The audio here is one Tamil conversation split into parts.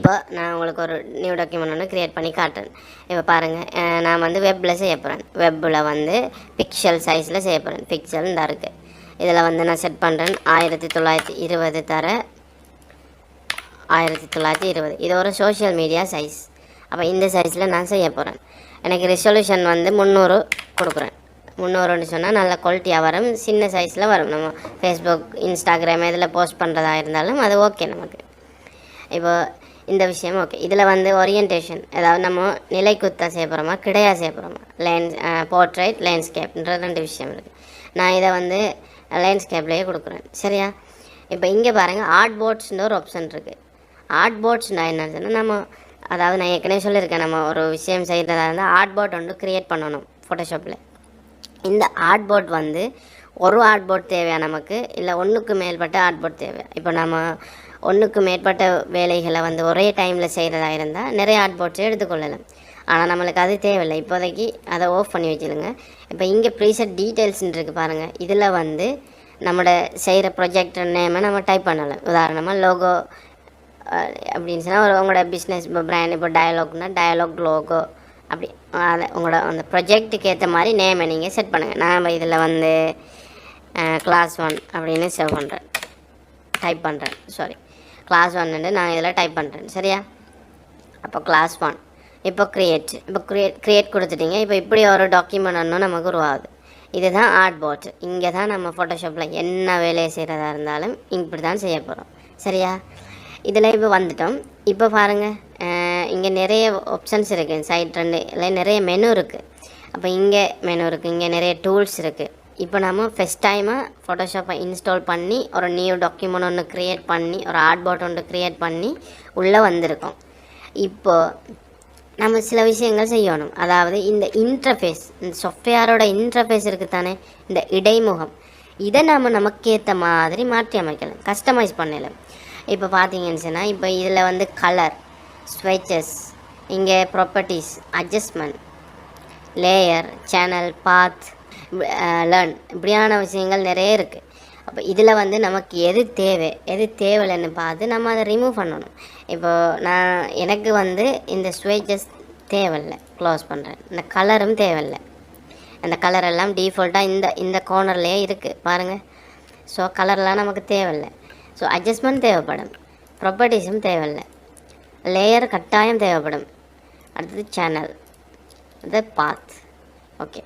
இப்போ நான் உங்களுக்கு ஒரு நியூ டாக்குமெண்ட் ஒன்று க்ரியேட் பண்ணி காட்டுறேன். இப்போ பாருங்கள், நான் வந்து வெப்பில் செய்ய போகிறேன். வெப்பில் வந்து பிக்சல் சைஸில் செய்ய போகிறேன். பிக்சல் இந்த இருக்குது. இதில் வந்து நான் செட் பண்ணுறேன் 1920 தர 1920. இது ஒரு சோஷியல் மீடியா சைஸ். அப்போ இந்த சைஸில் நான் செய்ய போகிறேன். எனக்கு ரெசல்யூஷன் வந்து 300 கொடுக்குறேன். 300ன்னு சொன்னால் நல்ல குவாலிட்டியாக வரும், சின்ன சைஸில் வரும். நம்ம ஃபேஸ்புக், இன்ஸ்டாகிராம் இதில் போஸ்ட் பண்ணுறதா இருந்தாலும் அது ஓகே நமக்கு. இப்போ இந்த விஷயம் ஓகே. இதில் வந்து ஓரியன்டேஷன், அதாவது நம்ம நிலைக்குத்தான் செய்ய போகிறோமா கிடையா செய்ய போகிறோமா, போர்ட்ரைட் லேண்ட்ஸ்கேப்ன்ற 2 விஷயம் இருக்குது. நான் இதை வந்து லேண்ட்ஸ்கேப்லேயே கொடுக்குறேன். சரியா? இப்போ இங்கே பாருங்கள், ஆர்ட் போர்ட்ஸ்ன்ற ஒரு ஆப்ஷன் இருக்குது. ஆர்ட் போர்ட்ஸ்னால் என்னன்னு சொன்னால், நம்ம அதாவது நான் ஏற்கனவே சொல்லியிருக்கேன், நம்ம ஒரு விஷயம் செய்கிறதா இருந்தால் ஆர்ட் போர்ட் ஒன்று க்ரியேட் பண்ணணும் ஃபோட்டோஷாப்பில். இந்த ஆர்ட் போர்ட் வந்து ஒரு ஆர்ட் போர்ட் தேவையா நமக்கு, இல்லை ஒன்றுக்கு மேற்பட்ட ஆர்ட் போர்ட் தேவையா? இப்போ நம்ம ஒன்றுக்கு மேற்பட்ட வேலைகளை வந்து ஒரே டைமில் செய்கிறதா இருந்தால் நிறைய ஆர்ட் போர்ட்ஸை எடுத்துக்கொள்ளலாம். ஆனால் நம்மளுக்கு அது தேவையில்லை. இப்போதைக்கு அதை ஆஃப் பண்ணி வச்சுருங்க. இப்போ இங்கே ப்ரீசெட் டீட்டெயில்ஸ்ன்னு இருக்குது பாருங்கள். இதில் வந்து நம்மளோட செய்கிற ப்ரொஜெக்ட் நேமை நம்ம டைப் பண்ணலாம். உதாரணமாக லோகோ அப்படின்னு சொன்னால் உங்களோட பிஸ்னஸ் இப்போ பிராண்ட், இப்போ டயலாக்னா டயலாக் லோகோ, அப்படி அதை உங்களோட அந்த ப்ரொஜெக்ட்டுக்கு ஏற்ற மாதிரி நேமை நீங்கள் செட் பண்ணுங்கள். நான் இதில் வந்து class 1 அப்படின்னு டைப் பண்ணுறேன். class 1 நான் இதில் டைப் பண்ணுறேன். சரியா? அப்போ class 1 இப்போ க்ரியேட் கொடுத்துட்டீங்க. இப்போ இப்படி ஒரு டாக்குமெண்ட் ஒன்று நமக்கு உருவாகுது. இதுதான் ஆர்ட் போர்ட். இங்கே தான் நம்ம ஃபோட்டோஷாப்பில் என்ன வேலையை செய்கிறதா இருந்தாலும் இப்படி தான் செய்ய போகிறோம். சரியா? இதில் இப்போ வந்துட்டோம். இப்போ பாருங்கள், இங்கே நிறைய ஆப்ஷன்ஸ் இருக்குது. சைட் 2 இல்லை நிறைய மெனு இருக்குது. அப்போ இங்கே மெனு இருக்குது, இங்கே நிறைய டூல்ஸ் இருக்குது. இப்போ நம்ம ஃபஸ்ட் டைமாக ஃபோட்டோஷாப்பை இன்ஸ்டால் பண்ணி ஒரு நியூ டாக்குமெண்ட் ஒன்று க்ரியேட் பண்ணி ஒரு ஆர்ட் போர்ட் ஒன்று க்ரியேட் பண்ணி உள்ளே வந்திருக்கோம். இப்போது நம்ம சில விஷயங்கள் செய்யணும். அதாவது இந்த இன்டர்ஃபேஸ், இந்த சாஃப்ட்வேரோட இன்டர்ஃபேஸ் இருக்குது தானே, இந்த இடைமுகம், இதை நாம் நமக்கு ஏற்ற மாதிரி மாற்றி அமைக்கலாம், கஸ்டமைஸ் பண்ணலாம். இப்போ பார்த்தீங்கன்னு சொன்னால், இப்போ இதில் வந்து கலர், ஸ்விட்சஸ், இங்கே ப்ராப்பர்ட்டிஸ், அட்ஜஸ்ட்மெண்ட், லேயர், சேனல், பாத், லேர்ன், இப்படியான விஷயங்கள் நிறைய இருக்குது. அப்போ இதில் வந்து நமக்கு எது தேவையில்லைன்னு பார்த்து நம்ம அதை ரிமூவ் பண்ணணும். இப்போது எனக்கு வந்து இந்த ஸ்விட்சஸ் தேவையில்லை, க்ளோஸ் பண்ணுறேன். இந்த கலரும் தேவையில்லை. அந்த கலரெல்லாம் டீஃபால்ட்டாக இந்த கார்னர்லேயே இருக்குது பாருங்கள். ஸோ கலர்லாம் நமக்கு தேவையில்லை. ஸோ அட்ஜஸ்ட்மெண்ட் தேவைப்படும், ப்ராப்பர்ட்டிஸும் தேவையில்லை, லேயர் கட்டாயம் தேவைப்படும். அடுத்தது சேனல், அது பாத். ஓகே,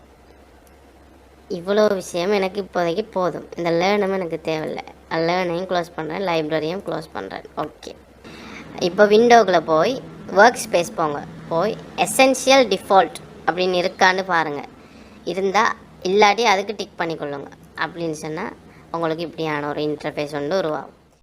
இவ்வளோ விஷயம் எனக்கு இப்போதைக்கு போதும். இந்த லேர்னும் எனக்கு தேவையில்லை. லேர்னையும் க்ளோஸ் பண்ணுறேன், லைப்ரரியும் க்ளோஸ் பண்ணுறேன். ஓகே, இப்போ விண்டோவில் போய் ஒர்க் ஸ்பேஸ் போய் எசென்ஷியல் டிஃபால்ட் அப்படின்னு இருக்கான்னு பாருங்கள். இருந்தால், இல்லாட்டி அதுக்கு டிக் பண்ணிக்கொள்ளுங்க. அப்படின்னு சொன்னால் உங்களுக்கு இப்படியான ஒரு இன்டர்ஃபேஸ் ஒன்று உருவாகும்.